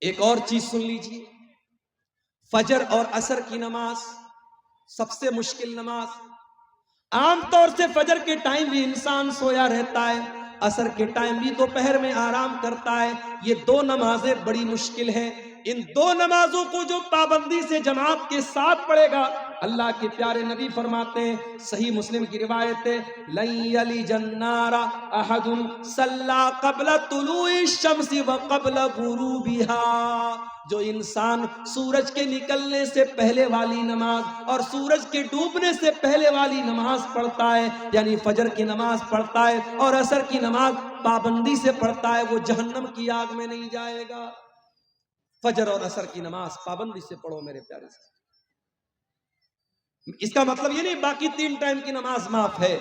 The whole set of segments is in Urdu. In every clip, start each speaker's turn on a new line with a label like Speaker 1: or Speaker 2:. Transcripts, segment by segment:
Speaker 1: ایک اور چیز سن لیجیے، فجر اور عصر کی نماز سب سے مشکل نماز۔ عام طور سے فجر کے ٹائم بھی انسان سویا رہتا ہے، عصر کے ٹائم بھی دوپہر میں آرام کرتا ہے۔ یہ دو نمازیں بڑی مشکل ہیں۔ ان دو نمازوں کو جو پابندی سے جماعت کے ساتھ پڑھے گا، اللہ کے پیارے نبی فرماتے ہیں، صحیح مسلم کی روایت ہے، لن یلج النار احد صلی قبل طلوع الشمس وقبل غروبها۔ جو انسان سورج کے نکلنے سے پہلے والی نماز اور سورج کے ڈوبنے سے پہلے والی نماز پڑھتا ہے، یعنی فجر کی نماز پڑھتا ہے اور عصر کی نماز پابندی سے پڑھتا ہے، وہ جہنم کی آگ میں نہیں جائے گا۔ فجر اور عصر کی نماز پابندی سے پڑھو میرے پیارے سے۔ اس کا مطلب یہ نہیں باقی 3 ٹائم کی نماز معاف ہے،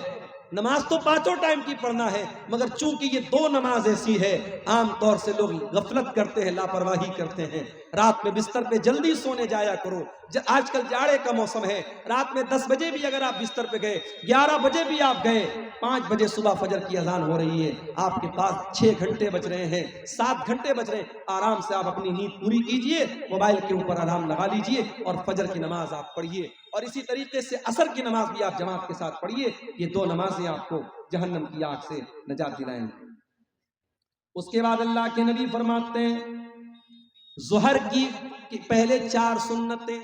Speaker 1: نماز تو 5 ٹائم کی پڑھنا ہے، مگر چونکہ یہ 2 نماز ایسی ہے، عام طور سے لوگ غفلت کرتے ہیں، لاپرواہی کرتے ہیں۔ رات میں بستر پہ جلدی سونے جایا کرو۔ آج کل جاڑے کا موسم ہے، رات میں 10 بجے بھی اگر آپ بستر پہ گئے، 11 بجے بھی آپ گئے، 5 بجے صبح فجر کی اذان ہو رہی ہے، آپ کے پاس 6 گھنٹے بچ رہے ہیں، 7 گھنٹے بچ رہے ہیں، آرام سے آپ اپنی نیند پوری کیجئے، موبائل کے اوپر الارم لگا لیجئے اور فجر کی نماز آپ پڑھیے، اور اسی طریقے سے عصر کی نماز بھی آپ جماعت کے ساتھ پڑھیے۔ یہ 2 نمازیں آپ کو جہنم کی آگ سے نجات دلائیں گے۔ اس کے بعد اللہ کے نبی فرماتے ہیں، ظہر کی پہلے 4 سنتیں،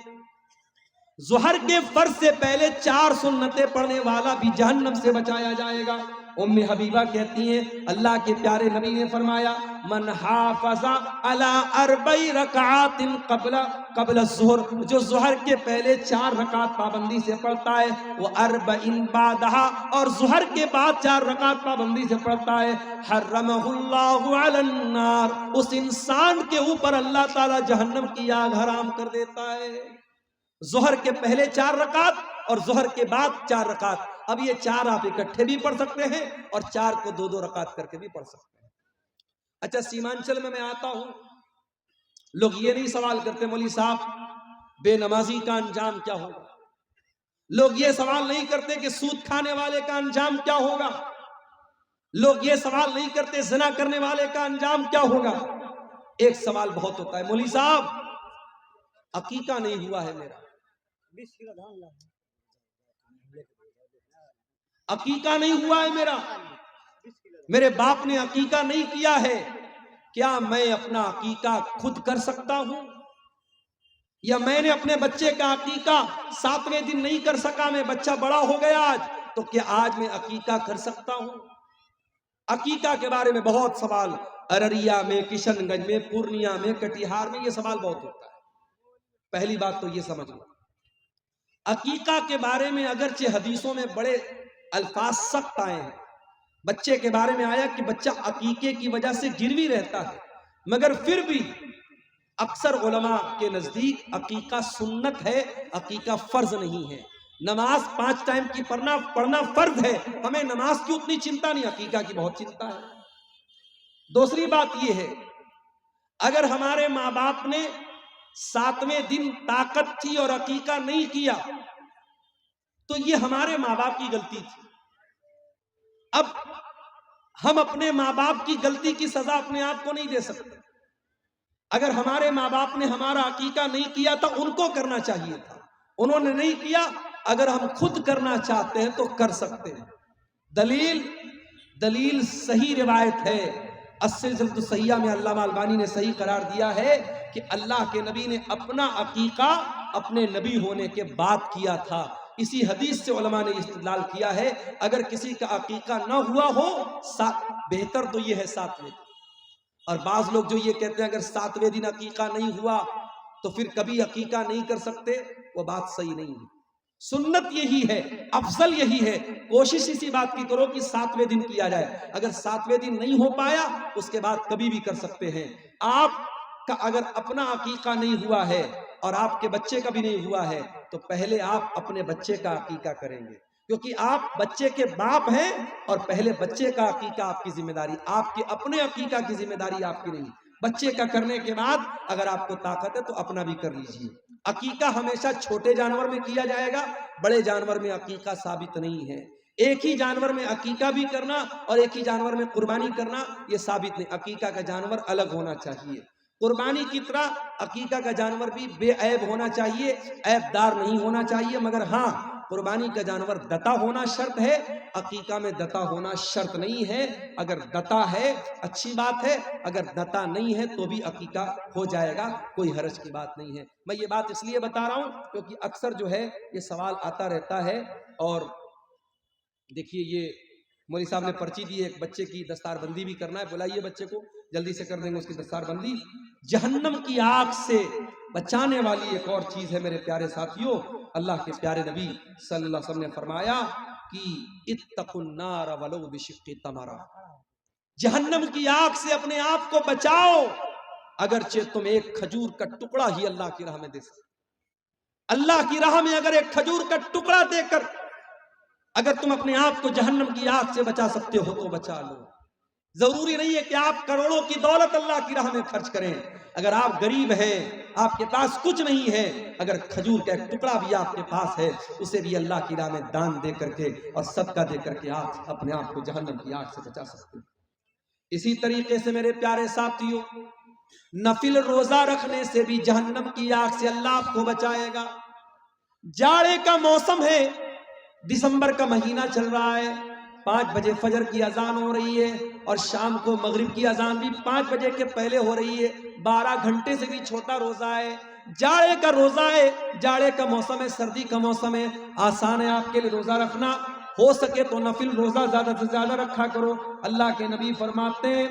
Speaker 1: ظہر کے فرض سے پہلے 4 سنتیں پڑھنے والا بھی جہنم سے بچایا جائے گا۔ ام حبیبہ کہتی ہیں، اللہ کے پیارے نبی نے فرمایا، من حافظ علی 4 رکعات قبل الظہر، جو ظہر کے پہلے 4 رکعت پابندی سے پڑھتا ہے، وہ 4 بعدها، اور ظہر کے بعد 4 رکعت پابندی سے پڑھتا ہے، حرمہ اللہ علی النار، اس انسان کے اوپر اللہ تعالی جہنم کی آگ حرام کر دیتا ہے۔ ظہر کے پہلے 4 رکعت اور ظہر کے بعد 4 رکعت۔ اب یہ 4 آپ اکٹھے بھی پڑھ سکتے ہیں اور 4 کو 2 رکعت کر کے بھی پڑھ سکتے ہیں۔ اچھا، سیمانچل میں آتا ہوں، لوگ یہ نہیں سوال کرتے مولوی صاحب بے نمازی کا انجام کیا ہوگا، لوگ یہ سوال نہیں کرتے کہ سود کھانے والے کا انجام کیا ہوگا، لوگ یہ سوال نہیں کرتے زنا کرنے والے کا انجام کیا ہوگا۔ ایک سوال بہت ہوتا ہے، مولوی صاحب عقیقہ نہیں ہوا ہے میرا، عقیقہ نہیں ہوا ہے میرا، میرے باپ نے عقیقہ نہیں کیا ہے، کیا میں اپنا عقیقہ خود کر سکتا ہوں؟ یا میں نے اپنے بچے کا عقیقہ 7ویں دن نہیں کر سکا، میں بچہ بڑا ہو گیا آج، تو کیا آج میں عقیقہ کر سکتا ہوں؟ عقیقہ کے بارے میں بہت سوال ارریہ میں، کشن گنج میں، پورنیہ میں، کٹیہار میں، یہ سوال بہت ہوتا ہے۔ پہلی بات تو یہ سمجھ لو، عقیقہ کے بارے میں اگرچہ حدیثوں میں بڑے الفاظ سخت آئے ہیں، بچے کے بارے میں آیا کہ بچہ عقیقے کی وجہ سے گروی رہتا ہے، مگر پھر بھی اکثر علماء کے نزدیک عقیقہ سنت ہے، عقیقہ فرض نہیں ہے۔ نماز 5 ٹائم کی پڑھنا فرض ہے، ہمیں نماز کی اتنی چنتا نہیں، عقیقہ کی بہت چنتا ہے۔ دوسری بات یہ ہے، اگر ہمارے ماں باپ نے 7ویں دن طاقت تھی اور عقیقہ نہیں کیا تو یہ ہمارے ماں باپ کی غلطی تھی۔ اب ہم اپنے ماں باپ کی غلطی کی سزا اپنے آپ کو نہیں دے سکتے۔ اگر ہمارے ماں باپ نے ہمارا عقیقہ نہیں کیا تو ان کو کرنا چاہیے تھا، انہوں نے نہیں کیا، اگر ہم خود کرنا چاہتے ہیں تو کر سکتے ہیں۔ دلیل صحیح روایت ہے، السلسلۃ الصحیحہ میں علامہ البانی نے صحیح قرار دیا ہے کہ اللہ کے نبی نے اپنا عقیقہ اپنے نبی ہونے کے بعد کیا تھا۔ اسی حدیث سے علماء نے استدلال کیا ہے، اگر کسی کا عقیقہ نہ ہوا ہو، بہتر تو یہ ہے 7ویں دن۔ اور بعض لوگ جو یہ کہتے ہیں اگر 7ویں دن عقیقہ نہیں ہوا تو پھر کبھی عقیقہ نہیں کر سکتے، وہ بات صحیح نہیں ہے۔ سنت یہی ہے، افضل یہی ہے، کوشش اسی بات کی کرو کہ 7ویں دن کیا جائے۔ اگر 7ویں دن نہیں ہو پایا اس کے بعد کبھی بھی کر سکتے ہیں۔ آپ کا اگر اپنا عقیقہ نہیں ہوا ہے اور آپ کے بچے کا بھی نہیں ہوا ہے تو پہلے آپ اپنے بچے کا عقیقہ کریں گے، کیونکہ آپ بچے کے باپ ہیں اور پہلے بچے کا عقیقہ آپ کی ذمہ داری، آپ کے اپنے عقیقہ کی ذمہ داری آپ کی نہیں۔ بچے کا کرنے کے بعد اگر آپ کو طاقت ہے تو اپنا بھی کر لیجئے۔ عقیقہ ہمیشہ چھوٹے جانور میں کیا جائے گا، بڑے جانور میں عقیقہ ثابت نہیں ہے۔ ایک ہی جانور میں عقیقہ بھی کرنا اور ایک ہی جانور میں قربانی کرنا یہ ثابت نہیں، عقیقہ کا جانور الگ ہونا چاہیے۔ قربانی کی طرح عقیقہ کا جانور بھی بے عیب ہونا چاہیے، عیب دار نہیں ہونا چاہیے، مگر ہاں قربانی کا جانور دتا ہونا شرط ہے، عقیقہ میں دتا ہونا شرط نہیں ہے۔ اگر دتا ہے اچھی بات ہے، اگر دتا نہیں ہے تو بھی عقیقہ ہو جائے گا، کوئی حرج کی بات نہیں ہے۔ میں یہ بات اس لیے بتا رہا ہوں کیونکہ اکثر جو ہے یہ سوال آتا رہتا ہے۔ اور دیکھیے یہ مولوی صاحب نے پرچی دی ہے، ایک بچے کی دستار بندی بھی کرنا ہے، بلائیے بچے کو، جلدی سے کر دیں گے اس کی دستار بندی۔ جہنم کی آگ سے بچانے والی ایک اور چیز ہے میرے پیارے ساتھیوں، اللہ کے پیارے نبی صلی اللہ علیہ وسلم نے فرمایا کہ اتقوا النار ولو بشق تمرہ، جہنم کی آگ سے اپنے آپ کو بچاؤ اگرچہ تم ایک کھجور کا ٹکڑا ہی اللہ کی راہ میں دے سکتے۔ اللہ کی راہ میں اگر ایک کھجور کا ٹکڑا دے کر اگر تم اپنے آپ کو جہنم کی آگ سے بچا سکتے ہو تو بچا لو۔ ضروری نہیں ہے کہ آپ کروڑوں کی دولت اللہ کی راہ میں خرچ کریں، اگر آپ غریب ہیں، آپ کے پاس کچھ نہیں ہے، اگر کھجور کا ایک ٹکڑا بھی آپ کے پاس ہے اسے بھی اللہ کی راہ میں دان دے کر کے اور صدقہ دے کر کے آپ اپنے آپ کو جہنم کی آگ سے بچا سکتے ہیں۔ اسی طریقے سے میرے پیارے ساتھیوں، نفل روزہ رکھنے سے بھی جہنم کی آگ سے اللہ آپ کو بچائے گا۔ جاڑے کا موسم ہے، دسمبر کا مہینہ چل رہا ہے، 5 بجے فجر کی اذان ہو رہی ہے اور شام کو مغرب کی اذان بھی 5 بجے کے پہلے ہو رہی ہے، 12 گھنٹے سے بھی چھوٹا روزہ ہے، جاڑے کا روزہ ہے، جاڑے کا موسم ہے، سردی کا موسم ہے، آسان ہے آپ کے لیے روزہ رکھنا، ہو سکے تو نفل روزہ زیادہ سے زیادہ رکھا کرو۔ اللہ کے نبی فرماتے ہیں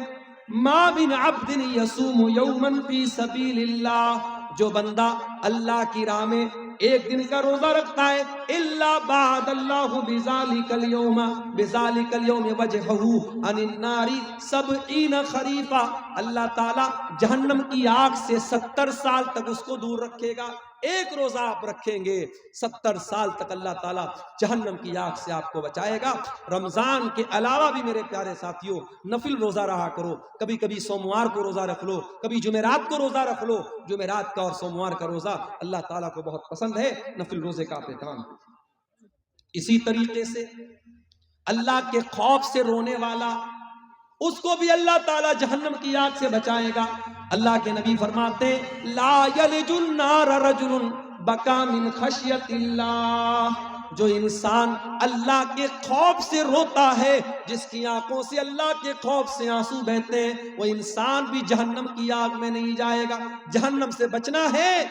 Speaker 1: ما بن عبد یصوم یوما فی سبیل اللہ، جو بندہ اللہ کی راہ میں ایک دن کا روزہ رکھتا ہے، الا بعد اللہ بذالک اليوم وجہہ عن النار 70 خریفا، اللہ تعالی جہنم کی آگ سے 70 سال تک اس کو دور رکھے گا۔ ایک روزہ آپ رکھیں گے 70 سال تک اللہ تعالیٰ جہنم کی آگ سے آپ کو بچائے گا۔ رمضان کے علاوہ بھی میرے پیارے ساتھیوں نفل روزہ رہا کرو، کبھی کبھی سوموار کو روزہ رکھ لو، کبھی جمعرات کو روزہ رکھ لو، جمعرات کا اور سوموار کا روزہ اللہ تعالیٰ کو بہت پسند ہے، نفل روزے کا اہتمام۔ اسی طریقے سے اللہ کے خوف سے رونے والا، اس کو بھی اللہ تعالیٰ جہنم کی آگ سے بچائے گا۔ اللہ کے نبی فرماتے لا یلج النار رجل بکا من خشیت اللہ، جو انسان اللہ کے خوف سے روتا ہے، جس کی آنکھوں سے اللہ کے خوف سے آنسو بہتے ہیں، وہ انسان بھی جہنم کی آگ میں نہیں جائے گا۔ جہنم سے بچنا ہے،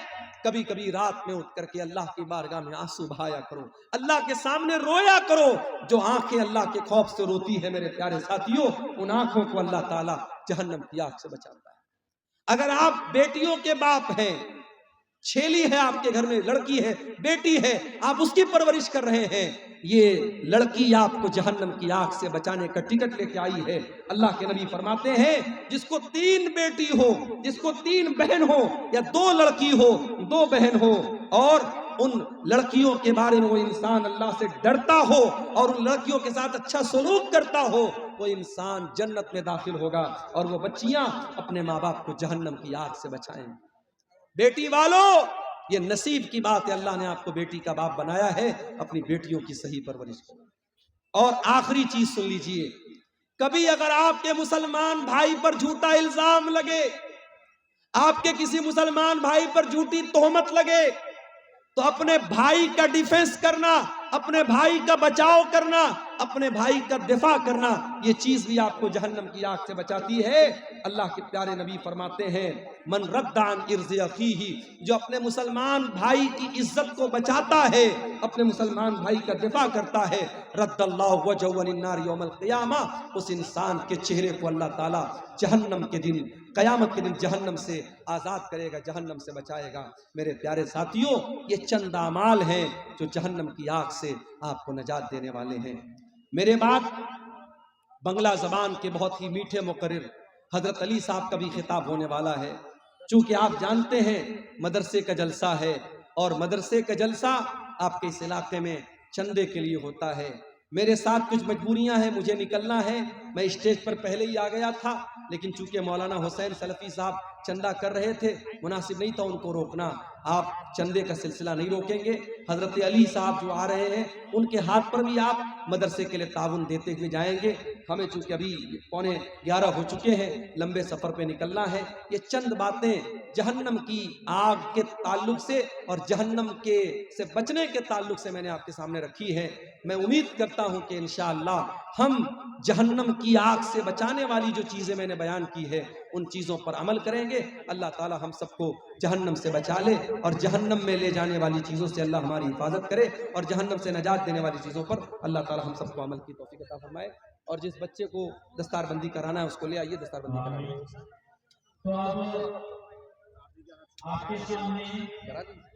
Speaker 1: کبھی کبھی رات میں اٹھ کر کے اللہ کی بارگاہ میں آنسو بہایا کرو، اللہ کے سامنے رویا کرو۔ جو آنکھیں اللہ کے خوف سے روتی ہے میرے پیارے ساتھیوں، ان آنکھوں کو اللہ تعالیٰ جہنم کی آگ سے بچاتا ہے۔ اگر آپ بیٹیوں کے باپ ہیں، چھیلی ہے آپ کے گھر میں، لڑکی ہے، بیٹی ہے، آپ اس کی پرورش کر رہے ہیں، یہ لڑکی آپ کو جہنم کی آگ سے بچانے کا ٹکٹ لے کے آئی ہے۔ اللہ کے نبی فرماتے ہیں جس کو 3 بیٹی ہو، جس کو 3 بہن ہو، یا 2 لڑکی ہو 2 بہن ہو، اور ان لڑکیوں کے بارے میں وہ انسان اللہ سے ڈرتا ہو اور ان لڑکیوں کے ساتھ اچھا سلوک کرتا ہو، وہ انسان جنت میں داخل ہوگا، اور وہ بچیاں اپنے ماں باپ کو جہنم کی آگ سے بچائیں۔ بیٹی والوں، یہ نصیب کی بات ہے، اللہ نے آپ کو بیٹی کا باپ بنایا ہے، اپنی بیٹیوں کی صحیح پرورش کرو۔ اور آخری چیز سن لیجئے، کبھی اگر آپ کے مسلمان بھائی پر جھوٹا الزام لگے، آپ کے کسی مسلمان بھائی پر جھوٹی تہمت لگے، تو اپنے بھائی کا ڈیفنس کرنا، اپنے بھائی کا بچاؤ کرنا، اپنے بھائی کا دفاع کرنا، یہ چیز بھی آپ کو جہنم کی آگ سے بچاتی ہے۔ اللہ کے پیارے نبی فرماتے ہیں من رد عن عرض اخیہ، جو اپنے مسلمان بھائی کی عزت کو بچاتا ہے، اپنے مسلمان بھائی کا دفاع کرتا ہے، رد اللہ وجہہ عن النار یوم القیامہ، اس انسان کے چہرے کو اللہ تعالیٰ جہنم کے دن، قیامت کے دن جہنم سے آزاد کرے گا، جہنم سے بچائے گا۔ میرے پیارے ساتھیوں، یہ چند اعمال ہیں جو جہنم کی آگ سے آپ کو نجات دینے والے ہیں۔ میرے بعد بنگلہ زبان کے بہت ہی میٹھے مقرر حضرت علی صاحب کا بھی خطاب ہونے والا ہے۔ چونکہ آپ جانتے ہیں مدرسے کا جلسہ ہے، اور مدرسے کا جلسہ آپ کے اس علاقے میں چندے کے لیے ہوتا ہے۔ میرے ساتھ کچھ مجبوریاں ہیں، مجھے نکلنا ہے، میں اسٹیج پر پہلے ہی آ گیا تھا، لیکن چونکہ مولانا حسین سلفی صاحب چندہ کر رہے تھے، مناسب نہیں تھا ان کو روکنا۔ آپ چندے کا سلسلہ نہیں روکیں گے، حضرت علی صاحب جو آ رہے ہیں ان کے ہاتھ پر بھی آپ مدرسے کے لیے تعاون دیتے ہوئے جائیں گے۔ ہمیں چونکہ ابھی 11:15 ہو چکے ہیں، لمبے سفر پہ نکلنا ہے. یہ چند باتیں جہنم کی آگ کے تعلق سے اور جہنم سے بچنے کے تعلق سے میں نے آپ کے سامنے رکھی ہے. میں امید کرتا ہوں کہ انشاءاللہ ہم جہنم کی آگ سے بچانے والی جو چیزیں میں نے بیان کی ہے ان چیزوں پر عمل کریں گے. اللہ تعالی ہم سب کو جہنم سے بچا لے اور جہنم میں لے جانے والی چیزوں سے اللہ ہماری حفاظت کرے اور جہنم سے نجات دینے والی چیزوں پر اللہ تعالی ہم سب کو عمل کی توفیق عطا فرمائے. اور جس بچے کو دستار بندی کرانا ہے اس کو لے آئیے دستار بندی کرانا ہے.
Speaker 2: تو اب آپ کے سامنے
Speaker 1: کرا دیں.